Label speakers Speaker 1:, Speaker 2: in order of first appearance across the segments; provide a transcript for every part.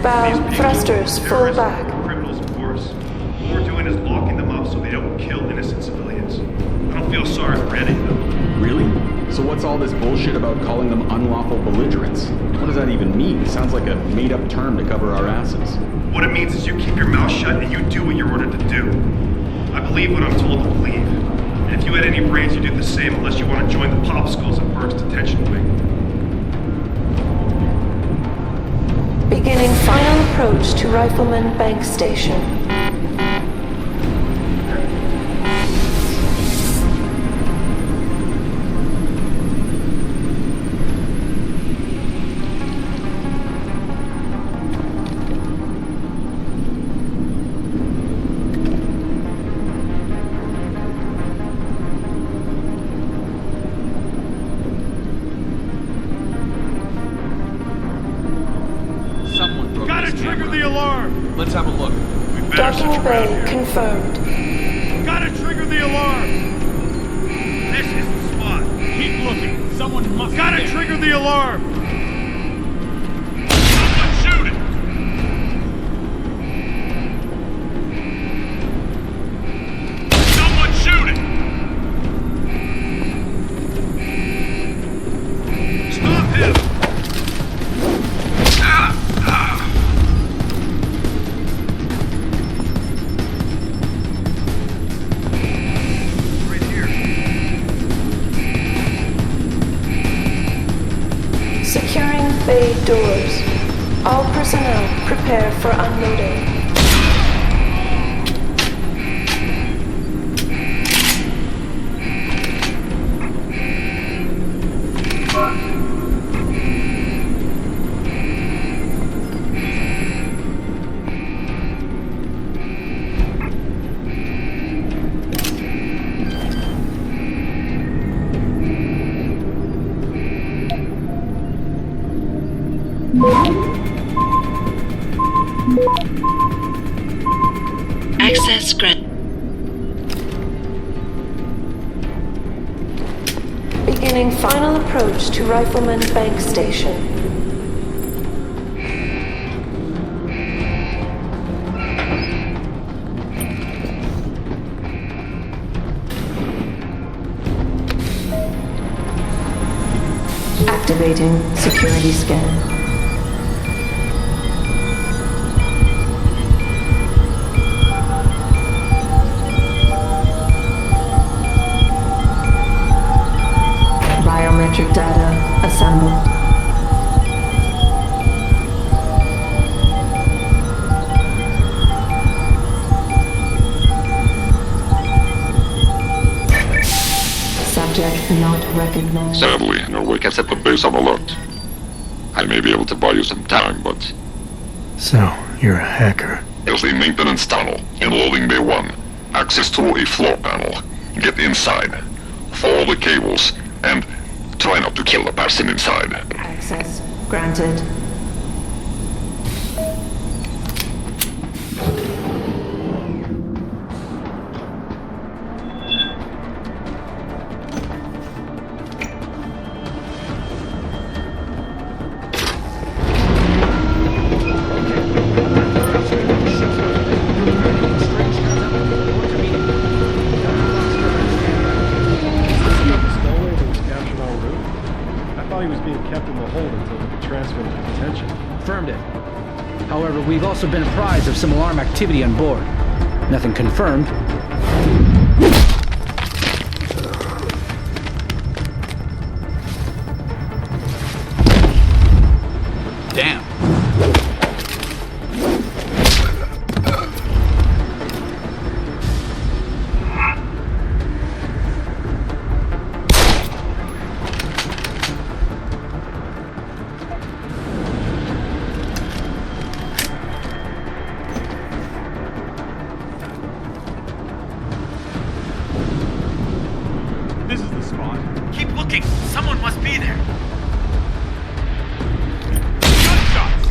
Speaker 1: Bow, thrusters, full back.
Speaker 2: Criminals, of course. What we're doing is locking them up so they don't kill innocent civilians. I don't feel sorry for any of them.
Speaker 3: Really? So what's all this bullshit about calling them unlawful belligerents? What does that even mean? Sounds like a made-up term to cover our asses.
Speaker 2: What it means is you keep your mouth shut and you do what you're ordered to do. I believe what I'm told to believe. And if you had any brains, you'd do the same unless you want to join the Popskulls at Burke's detention wing.
Speaker 1: Beginning final approach to Rifleman Bank Station.
Speaker 4: Let's have a look.
Speaker 1: Docking bay confirmed.
Speaker 2: Gotta trigger the alarm! This is the spot.
Speaker 4: Keep looking. Someone must
Speaker 2: Gotta trigger the alarm!
Speaker 4: Someone shoot it! Someone shoot it!
Speaker 2: Stop him!
Speaker 1: Bay doors. All personnel prepare for unloading.
Speaker 5: Access granted.
Speaker 1: Beginning final approach to Rifleman Bank Station. Activating security scan. Biometric data assembled. Subject not recognized.
Speaker 6: Sadly, your work has set the base on alert. I may be able to buy you some time, but...
Speaker 7: So, you're a hacker.
Speaker 6: There's a maintenance tunnel in loading bay 1. Access through a floor panel. Get inside. Follow the cables, and try not to kill the person inside.
Speaker 1: Access granted.
Speaker 8: However, we've also been apprised of some alarm activity on board. Nothing confirmed.
Speaker 4: Damn. This is the spot. Keep looking. Someone must be there. Gunshots!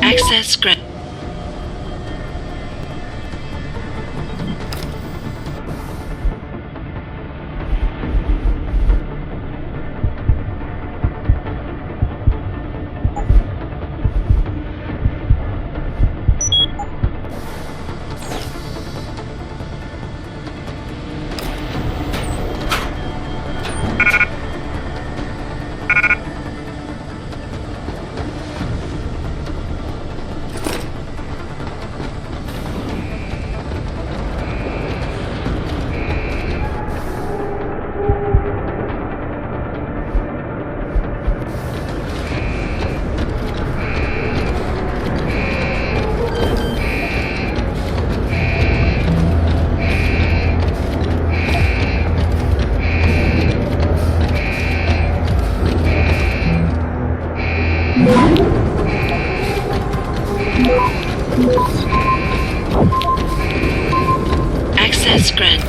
Speaker 1: Access granted. Access granted.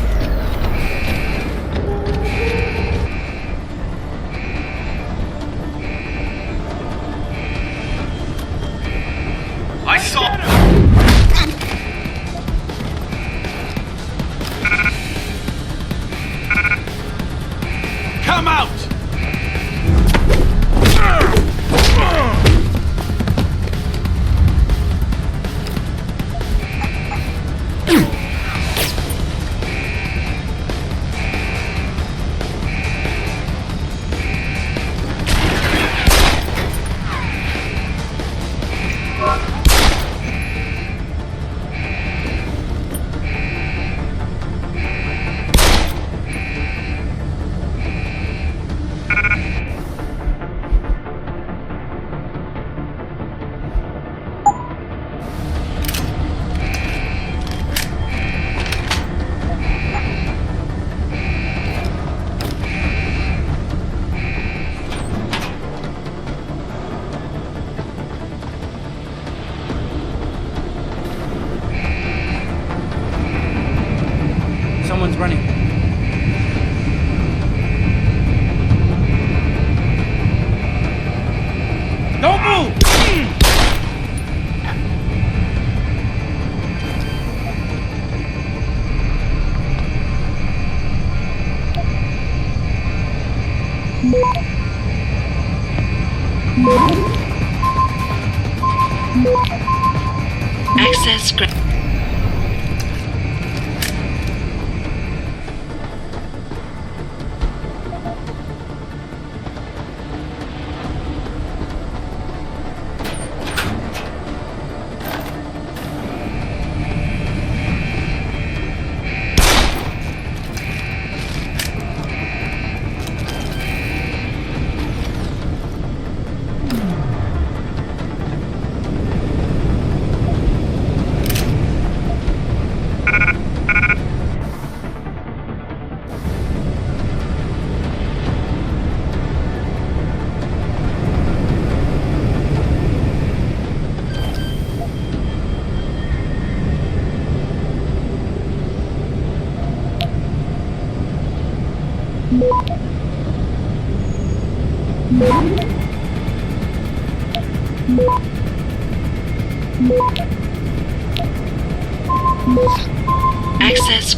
Speaker 4: I saw. Come out!
Speaker 8: Someone's running. Don't move!
Speaker 1: Access granted. Access.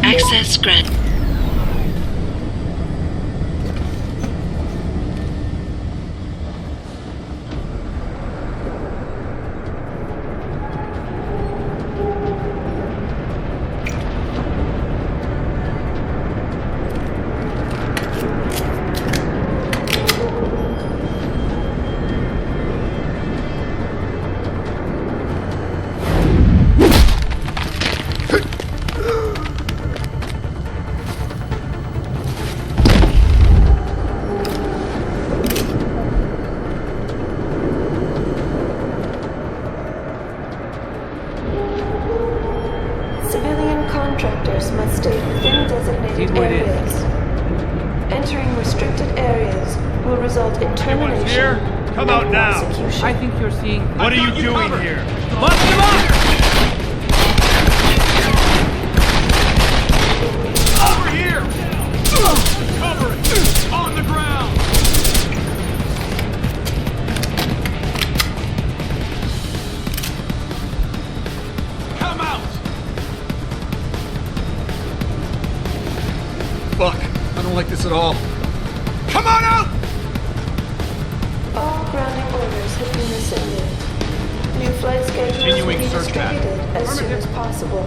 Speaker 1: Access granted. Civilian contractors must stay within designated areas. Entering restricted areas will result in termination
Speaker 2: here? Come out
Speaker 1: and
Speaker 2: now.
Speaker 1: prosecution.
Speaker 8: I think you're seeing...
Speaker 2: What are you doing here?
Speaker 8: Bust him up!
Speaker 2: Over here! Cover it! On the ground! Come out!
Speaker 4: Fuck. I don't like this at all.
Speaker 2: Come on out!
Speaker 1: All grounding orders have been rescinded. New flight schedules will
Speaker 2: Continuing
Speaker 1: be
Speaker 2: search pattern.
Speaker 1: distributed as soon as possible.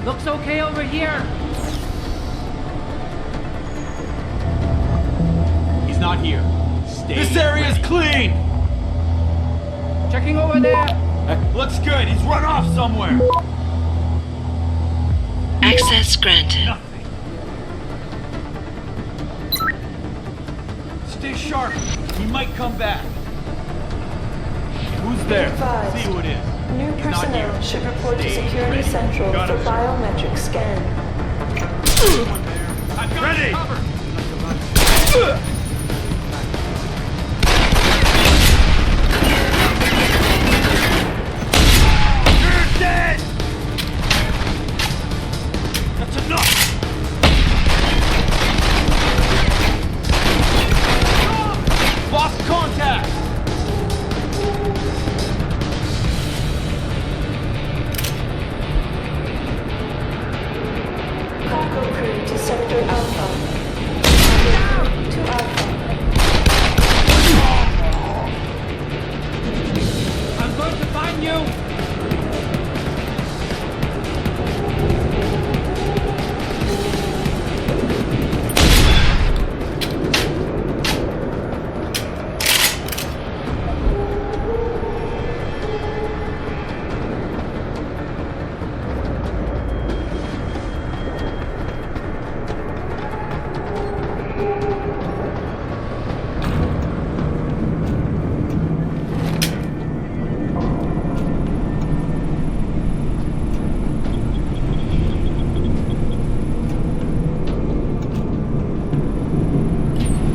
Speaker 8: Looks okay over here.
Speaker 2: He's not here. Stay This area's clean!
Speaker 8: Checking over there.
Speaker 2: Looks good. He's run off somewhere.
Speaker 1: Access granted.
Speaker 2: Nothing. Stay sharp. He might come back. Who's there?
Speaker 1: Advised.
Speaker 2: See who it is.
Speaker 1: New
Speaker 2: He's not
Speaker 1: personnel
Speaker 2: here.
Speaker 1: should report to
Speaker 2: Stay
Speaker 1: Security
Speaker 2: ready.
Speaker 1: Central
Speaker 2: Got
Speaker 1: for
Speaker 2: it.
Speaker 1: biometric scan.
Speaker 2: I've got ready. You're dead. That's enough. Lost contact.
Speaker 1: Cargo crew to Sector Alpha. Cargo crew to Alpha.
Speaker 8: I'm going to find you.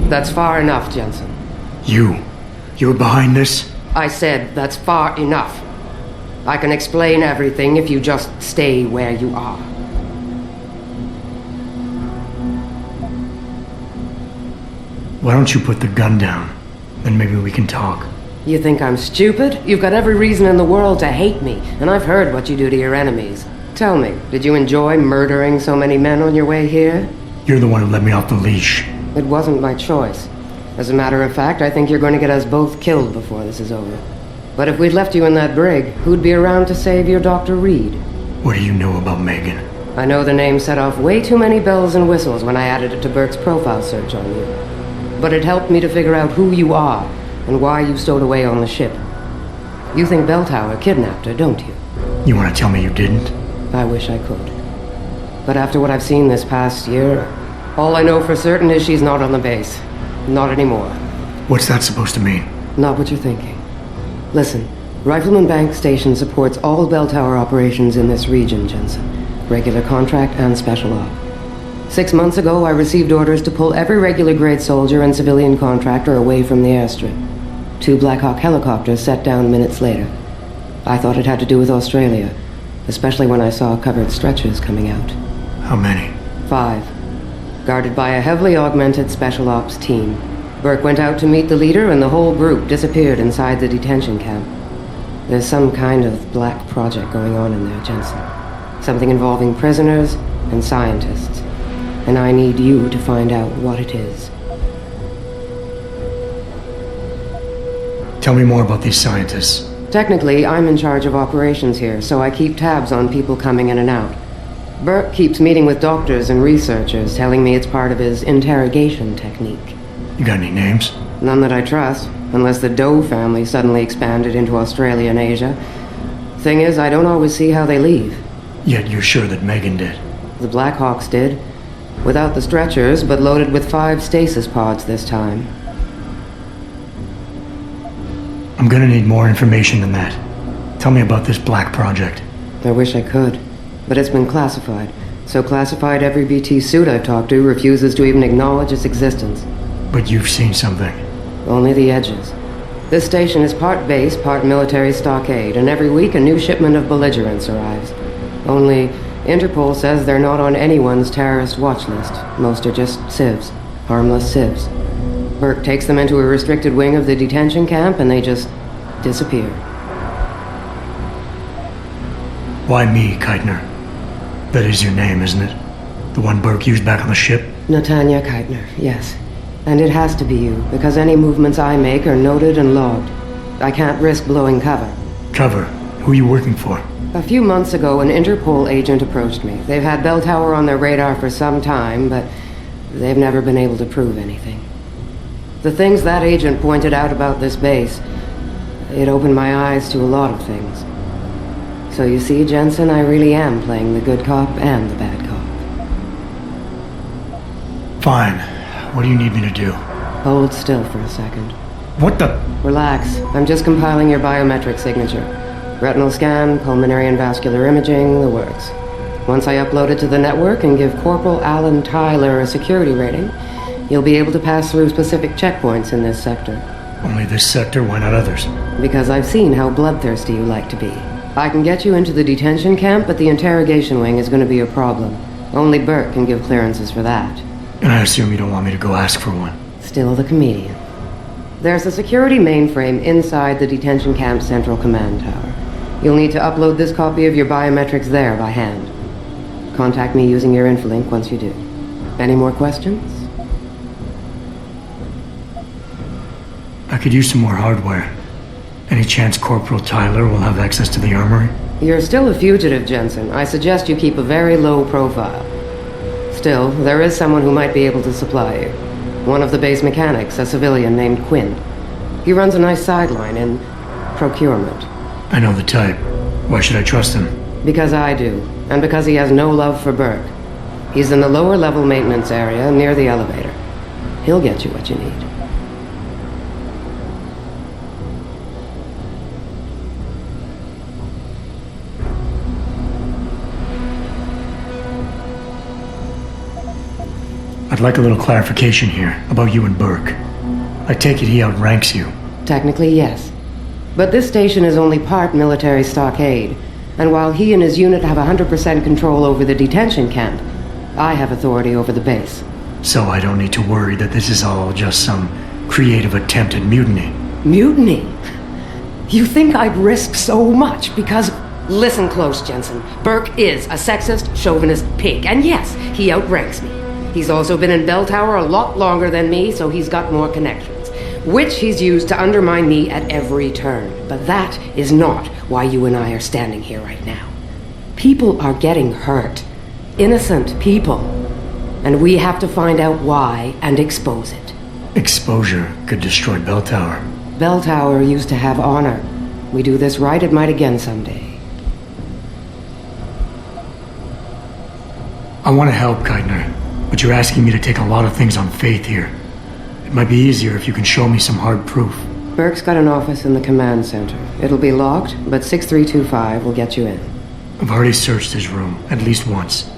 Speaker 5: That's far enough, Jensen.
Speaker 7: You're behind this?
Speaker 5: I said that's far enough. I can explain everything if you just stay where you are.
Speaker 7: Why don't you put the gun down? Then maybe we can talk.
Speaker 5: You think I'm stupid? You've got every reason in the world to hate me, and I've heard what you do to your enemies. Tell me, did you enjoy murdering so many men on your way here?
Speaker 7: You're the one who let me off the leash.
Speaker 5: It wasn't my choice. As a matter of fact, I think you're going to get us both killed before this is over. But if we'd left you in that brig, who'd be around to save your Dr. Reed?
Speaker 7: What do you know about Megan?
Speaker 5: I know the name set off way too many bells and whistles when I added it to Burke's profile search on you. But it helped me to figure out who you are and why you stowed away on the ship. You think Bell Tower kidnapped her, don't you?
Speaker 7: You want to tell me you didn't?
Speaker 5: I wish I could. But after what I've seen this past year, all I know for certain is she's not on the base. Not anymore.
Speaker 7: What's that supposed to mean?
Speaker 5: Not what you're thinking. Listen, Rifleman Bank Station supports all Bell Tower operations in this region, Jensen. Regular contract and special op. 6 months ago, I received orders to pull every regular grade soldier and civilian contractor away from the airstrip. 2 Black Hawk helicopters set down minutes later. I thought it had to do with Australia, especially when I saw covered stretchers coming out.
Speaker 7: How many?
Speaker 5: 5. Guarded by a heavily augmented special ops team. Burke went out to meet the leader and the whole group disappeared inside the detention camp. There's some kind of black project going on in there, Jensen. Something involving prisoners and scientists. And I need you to find out what it is.
Speaker 7: Tell me more about these scientists.
Speaker 5: Technically, I'm in charge of operations here, so I keep tabs on people coming in and out. Burke keeps meeting with doctors and researchers, telling me it's part of his interrogation technique.
Speaker 7: You got any names?
Speaker 5: None that I trust, unless the Doe family suddenly expanded into Australia and Asia. Thing is, I don't always see how they leave.
Speaker 7: Yet you're sure that Megan did.
Speaker 5: The Blackhawks did. Without the stretchers, but loaded with 5 stasis pods this time.
Speaker 7: I'm gonna need more information than that. Tell me about this black project.
Speaker 5: I wish I could, but it's been classified. So classified every BT suit I've talked to refuses to even acknowledge its existence.
Speaker 7: But you've seen something.
Speaker 5: Only the edges. This station is part base, part military stockade, and every week a new shipment of belligerents arrives. Only, Interpol says they're not on anyone's terrorist watch list. Most are just civs. Harmless civs. Burke takes them into a restricted wing of the detention camp and they just disappear.
Speaker 7: Why me, Keitner? That is your name, isn't it? The one Burke used back on the ship?
Speaker 5: Natanya Keitner, yes. And it has to be you, because any movements I make are noted and logged. I can't risk blowing cover.
Speaker 7: Cover? Who are you working for?
Speaker 5: A few months ago, an Interpol agent approached me. They've had Bell Tower on their radar for some time, but they've never been able to prove anything. The things that agent pointed out about this base, it opened my eyes to a lot of things. So you see, Jensen, I really am playing the good cop and the bad cop.
Speaker 7: Fine. What do you need me to do?
Speaker 5: Hold still for a second.
Speaker 7: What the?
Speaker 5: Relax. I'm just compiling your biometric signature. Retinal scan, pulmonary and vascular imaging, the works. Once I upload it to the network and give Corporal Alan Tyler a security rating, you'll be able to pass through specific checkpoints in this sector.
Speaker 7: Only this sector? Why not others?
Speaker 5: Because I've seen how bloodthirsty you like to be. I can get you into the detention camp, but the interrogation wing is going to be a problem. Only Burke can give clearances for that.
Speaker 7: And I assume you don't want me to go ask for one.
Speaker 5: Still the comedian. There's a security mainframe inside the detention camp's central command tower. You'll need to upload this copy of your biometrics there by hand. Contact me using your infolink once you do. Any more questions?
Speaker 7: I could use some more hardware. Any chance Corporal Tyler will have access to the armory?
Speaker 5: You're still a fugitive, Jensen. I suggest you keep a very low profile. Still, there is someone who might be able to supply you. One of the base mechanics, a civilian named Quinn. He runs a nice sideline in procurement.
Speaker 7: I know the type. Why should I trust him?
Speaker 5: Because I do, and because he has no love for Burke. He's in the lower level maintenance area near the elevator. He'll get you what you need.
Speaker 7: I'd like a little clarification here about you and Burke. I take it he outranks you.
Speaker 5: Technically, yes. But this station is only part military stockade, and while he and his unit have 100% control over the detention camp, I have authority over the base.
Speaker 7: So I don't need to worry that this is all just some creative attempt at mutiny.
Speaker 5: Mutiny? You think I'd risk so much because... Listen close, Jensen. Burke is a sexist, chauvinist pig, and yes, he outranks me. He's also been in Bell Tower a lot longer than me, so he's got more connections, which he's used to undermine me at every turn. But that is not why you and I are standing here right now. People are getting hurt. Innocent people. And we have to find out why and expose it.
Speaker 7: Exposure could destroy Bell Tower.
Speaker 5: Bell Tower used to have honor. We do this right, it might again someday.
Speaker 7: I want to help, Keitner. But you're asking me to take a lot of things on faith here. It might be easier if you can show me some hard proof.
Speaker 5: Burke's got an office in the command center. It'll be locked, but 6325 will get you in.
Speaker 7: I've already searched his room, at least once.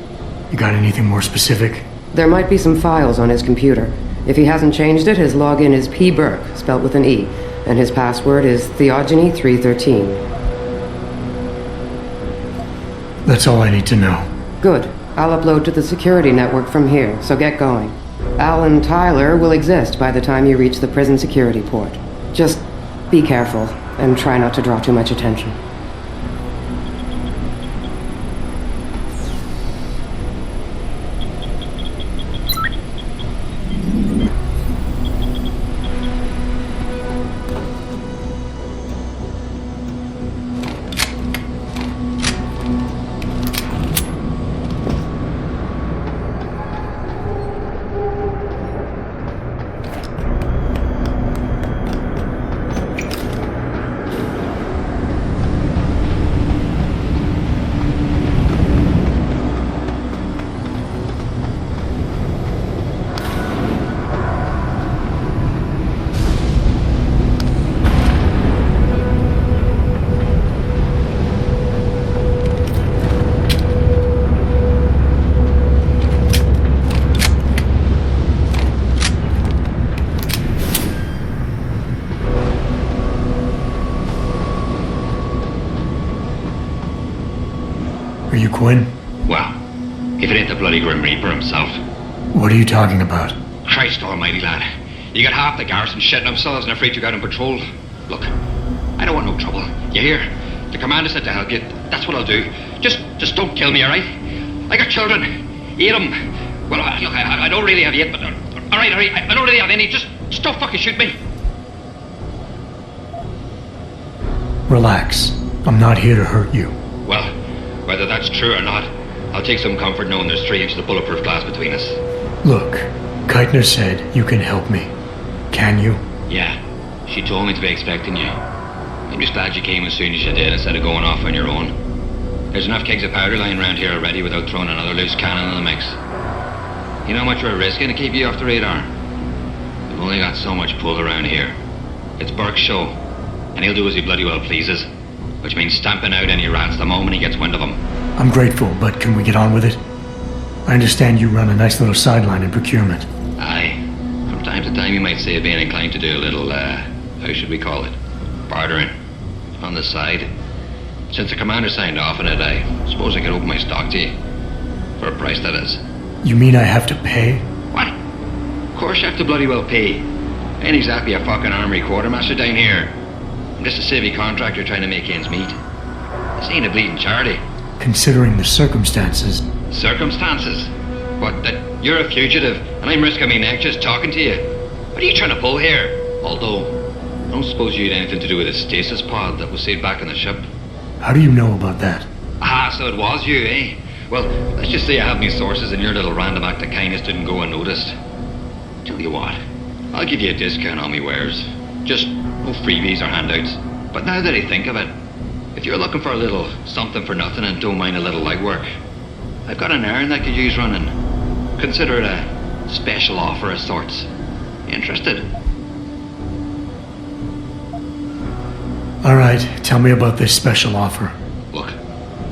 Speaker 7: You got anything more specific?
Speaker 5: There might be some files on his computer. If he hasn't changed it, his login is P. Burke, spelled with an E, and his password is Theogony313.
Speaker 7: That's all I need to know.
Speaker 5: Good. I'll upload to the security network from here, so get going. Al and Tyler will exist by the time you reach the prison security port. Just be careful, and try not to draw too much attention.
Speaker 7: Are you Quinn?
Speaker 9: Well, if it ain't the bloody Grim Reaper himself.
Speaker 7: What are you talking about?
Speaker 9: Christ almighty, lad. You got half the garrison shitting themselves and afraid you got on patrol. Look, I don't want no trouble. You hear? The commander said to help you. That's what I'll do. Just don't kill me, alright? I got children. 8 of them. Well, look, I don't really have 8, but... Alright, I don't really have any. Just don't fucking shoot me.
Speaker 7: Relax. I'm not here to hurt you.
Speaker 9: Well, whether that's true or not, I'll take some comfort knowing there's 3 inches of bulletproof glass between us.
Speaker 7: Look, Keitner said you can help me. Can you?
Speaker 9: Yeah, she told me to be expecting you. I'm just glad you came as soon as you did instead of going off on your own. There's enough kegs of powder lying around here already without throwing another loose cannon in the mix. You know how much we're risking to keep you off the radar? We've only got so much pull around here. It's Burke's show, and he'll do as he bloody well pleases. Which means stamping out any rats the moment he gets wind of them.
Speaker 7: I'm grateful, but can we get on with it? I understand you run a nice little sideline in procurement.
Speaker 9: Aye. From time to time you might say being inclined to do a little, how should we call it? Bartering. On the side. Since the commander signed off on it, I suppose I could open my stock to you. For a price, that is.
Speaker 7: You mean I have to pay?
Speaker 9: What? Of course you have to bloody well pay. Ain't exactly a fucking armory quartermaster down here. I'm just a civvy contractor trying to make ends meet. This ain't a bleeding charity.
Speaker 7: Considering the circumstances...
Speaker 9: Circumstances? What, that you're a fugitive and I'm risking my neck just talking to you? What are you trying to pull here? Although, I don't suppose you had anything to do with the stasis pod that was saved back on the ship.
Speaker 7: How do you know about that?
Speaker 9: Ah, so it was you, eh? Well, let's just say I have my sources and your little random act of kindness didn't go unnoticed. Tell you what, I'll give you a discount on me wares. Just no freebies or handouts. But now that I think of it, if you're looking for a little something for nothing and don't mind a little legwork, I've got an errand that could use running. Consider it a special offer of sorts. Interested?
Speaker 7: Alright, tell me about this special offer.
Speaker 9: Look,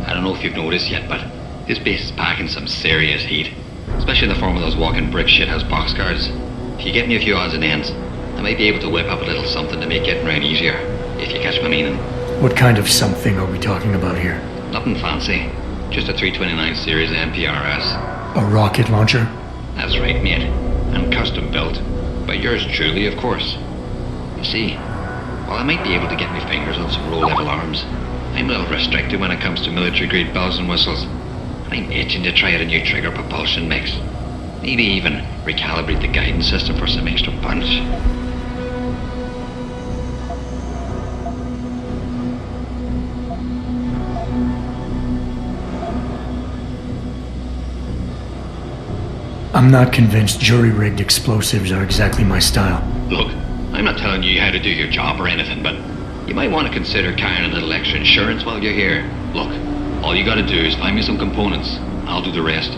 Speaker 9: I don't know if you've noticed yet, but this base is packing some serious heat. Especially in the form of those walking brick shithouse boxcars. If you get me a few odds and ends, I might be able to whip up a little something to make getting around easier, if you catch my meaning.
Speaker 7: What kind of something are we talking about here?
Speaker 9: Nothing fancy. Just a 329 series MPRS.
Speaker 7: A rocket launcher?
Speaker 9: That's right, mate. And custom built. By yours truly, of course. You see, while I might be able to get my fingers on some low-level arms, I'm a little restricted when it comes to military-grade bells and whistles. I'm itching to try out a new trigger propulsion mix. Maybe even recalibrate the guidance system for some extra punch.
Speaker 7: I'm not convinced jury-rigged explosives are exactly my style.
Speaker 9: Look, I'm not telling you how to do your job or anything, but you might want to consider carrying a little extra insurance while you're here. Look, all you gotta do is find me some components. I'll do the rest.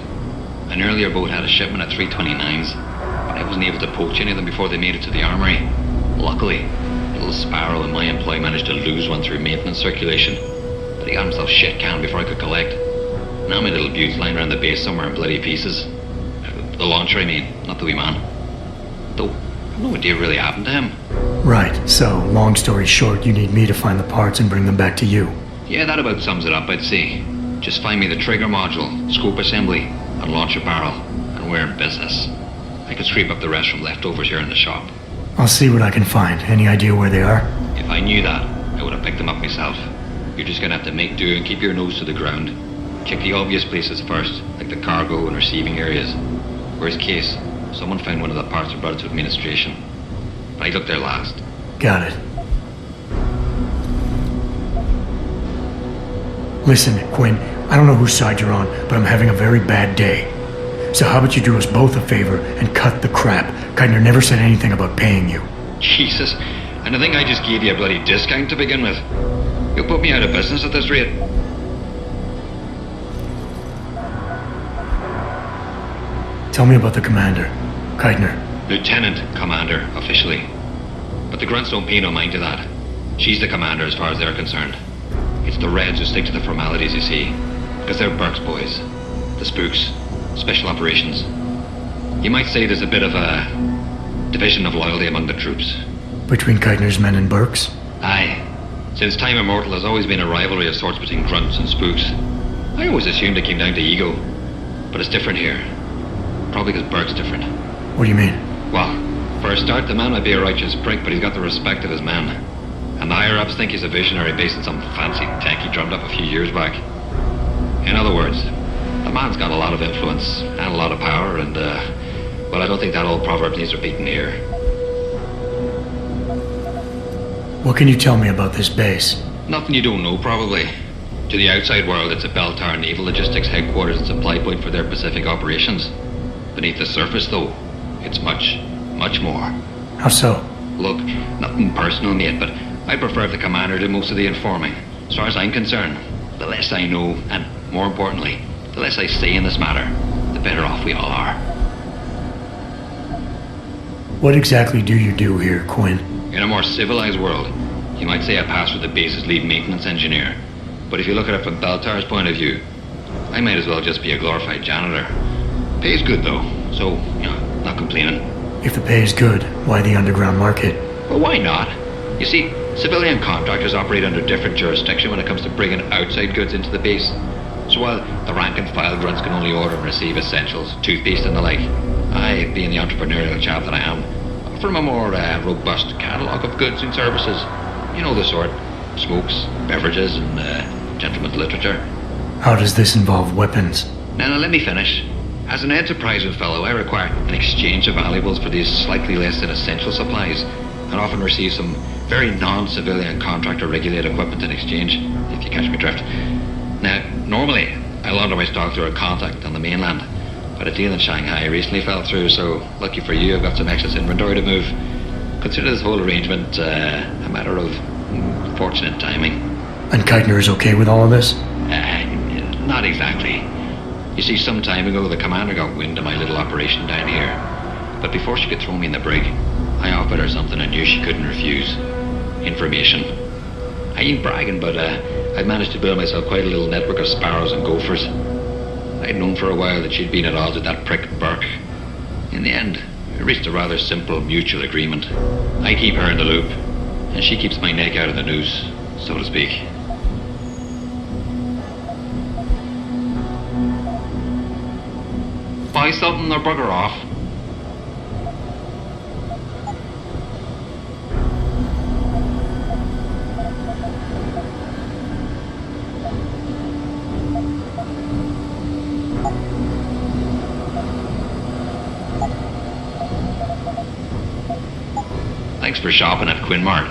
Speaker 9: An earlier boat had a shipment of 329s, but I wasn't able to poach any of them before they made it to the armory. Luckily, little Sparrow in my employ managed to lose one through maintenance circulation, but he got himself shit-canned before I could collect. Now my little bute's lying around the base somewhere in bloody pieces. The launcher, I mean, not the wee man. Though, no idea really happened to him.
Speaker 7: Right, so, long story short, you need me to find the parts and bring them back to you.
Speaker 9: Yeah, that about sums it up, I'd say. Just find me the trigger module, scope assembly, and launch a barrel, and we're in business. I could scrape up the rest from leftovers here in the shop.
Speaker 7: I'll see what I can find. Any idea where they are?
Speaker 9: If I knew that, I would have picked them up myself. You're just gonna have to make do and keep your nose to the ground. Check the obvious places first, like the cargo and receiving areas. Worst case, someone found one of the parts and brought it to administration. But I looked there last.
Speaker 7: Got it. Listen, Quinn, I don't know whose side you're on, but I'm having a very bad day. So how about you do us both a favor and cut the crap? Keitner never said anything about paying you.
Speaker 9: Jesus, and I think I just gave you a bloody discount to begin with. You'll put me out of business at this rate.
Speaker 7: Tell me about the commander, Keitner.
Speaker 9: Lieutenant Commander, officially. But the grunts don't pay no mind to that. She's the commander as far as they're concerned. It's the Reds who stick to the formalities, you see. Because they're Burke's boys. The spooks. Special operations. You might say there's a bit of a division of loyalty among the troops.
Speaker 7: Between Keitner's men and Burke's?
Speaker 9: Aye. Since time immortal, there's always been a rivalry of sorts between grunts and spooks. I always assumed it came down to ego. But it's different here. Probably because Burke's different.
Speaker 7: What do you mean?
Speaker 9: Well, for a start, the man might be a righteous prick, but he's got the respect of his men. And the higher-ups think he's a visionary based on some fancy tech he drummed up a few years back. In other words, the man's got a lot of influence and a lot of power, and, well, I don't think that old proverb needs repeating here.
Speaker 7: What can you tell me about this base?
Speaker 9: Nothing you don't know, probably. To the outside world, it's a Belltower Naval Logistics headquarters and supply point for their Pacific operations. Beneath the surface, though, it's much, much more.
Speaker 7: How so?
Speaker 9: Look, nothing personal, mate, but I prefer if the commander did most of the informing. As far as I'm concerned, the less I know, and more importantly, the less I say in this matter, the better off we all are.
Speaker 7: What exactly do you do here, Quinn?
Speaker 9: In a more civilized world, you might say I pass for the base's lead maintenance engineer. But if you look at it from Belltower's point of view, I might as well just be a glorified janitor. Pay's good though, so, not complaining.
Speaker 7: If the pay is good, why the underground market?
Speaker 9: Well, why not? You see, civilian contractors operate under different jurisdiction when it comes to bringing outside goods into the base. So while the rank and file grunts can only order and receive essentials, toothpaste and the like, I, being the entrepreneurial chap that I am, offer them a more robust catalogue of goods and services. You know the sort. Smokes, beverages, and gentleman's literature.
Speaker 7: How does this involve weapons?
Speaker 9: Now, let me finish. As an enterprising fellow, I require an exchange of valuables for these slightly less than essential supplies, and often receive some very non-civilian contractor-regulated equipment in exchange, if you catch my drift. Now, normally, I launder my stock through a contact on the mainland, but a deal in Shanghai recently fell through, so lucky for you, I've got some excess inventory to move. Consider this whole arrangement a matter of fortunate timing.
Speaker 7: And Keitner is okay with all of this?
Speaker 9: Not exactly. You see, some time ago, the commander got wind of my little operation down here. But before she could throw me in the brig, I offered her something I knew she couldn't refuse. Information. I ain't bragging, but I've managed to build myself quite a little network of sparrows and gophers. I'd known for a while that she'd been at odds with that prick Burke. In the end, we reached a rather simple mutual agreement. I keep her in the loop, and she keeps my neck out of the noose, so to speak. Buy something or bugger off. Thanks for shopping at Quinn Mart.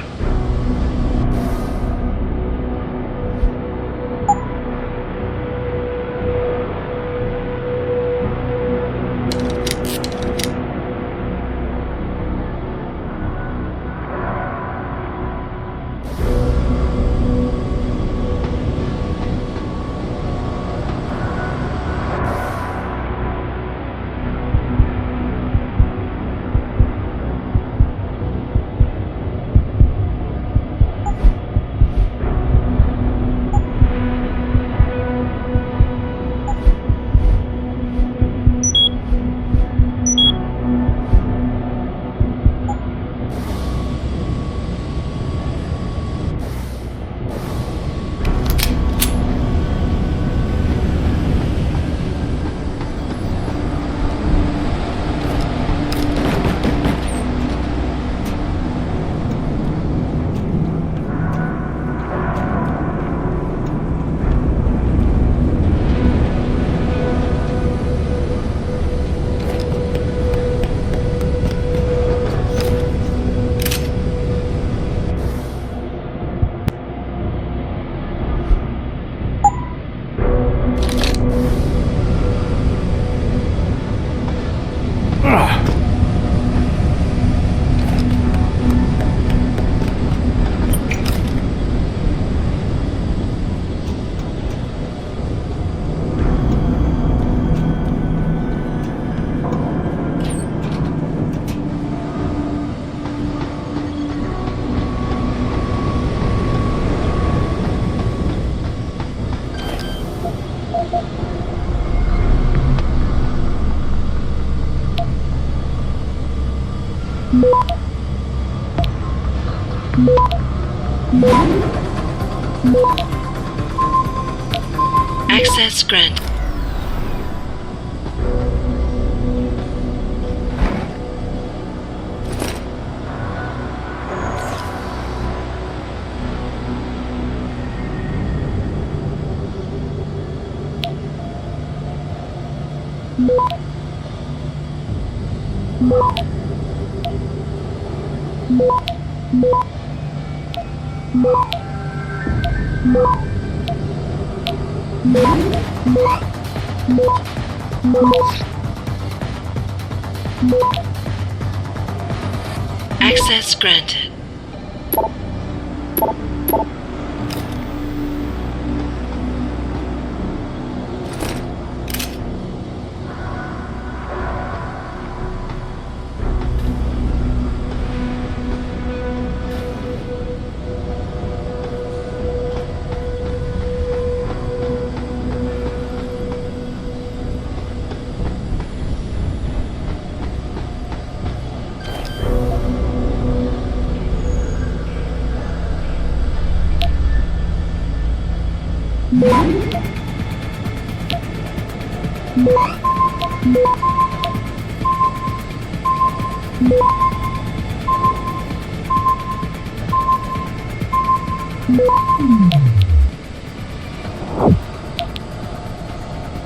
Speaker 1: Access granted.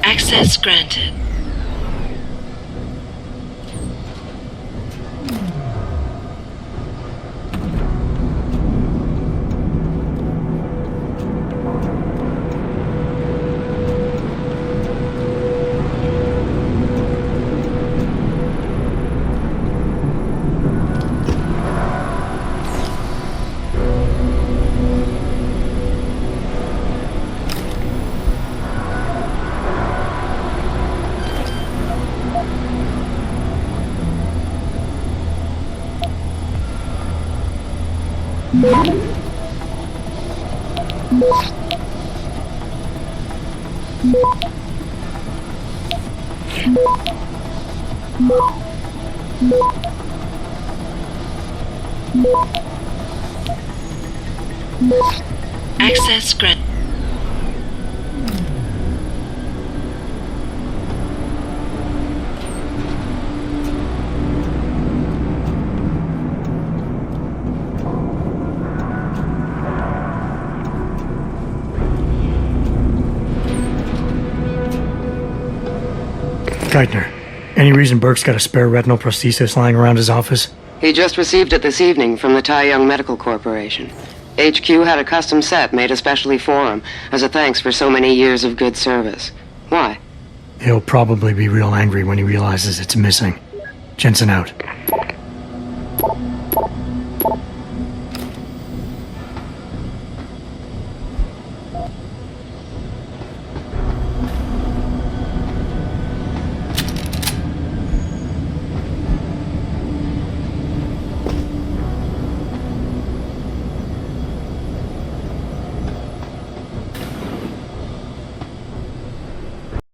Speaker 1: Access granted. Access granted.
Speaker 7: Geithner, any reason Burke's got a spare retinal prosthesis lying around his office?
Speaker 5: He just received it this evening from the Tai Young Medical Corporation. HQ had a custom set made especially for him, as a thanks for so many years of good service. Why?
Speaker 7: He'll probably be real angry when he realizes it's missing. Jensen out.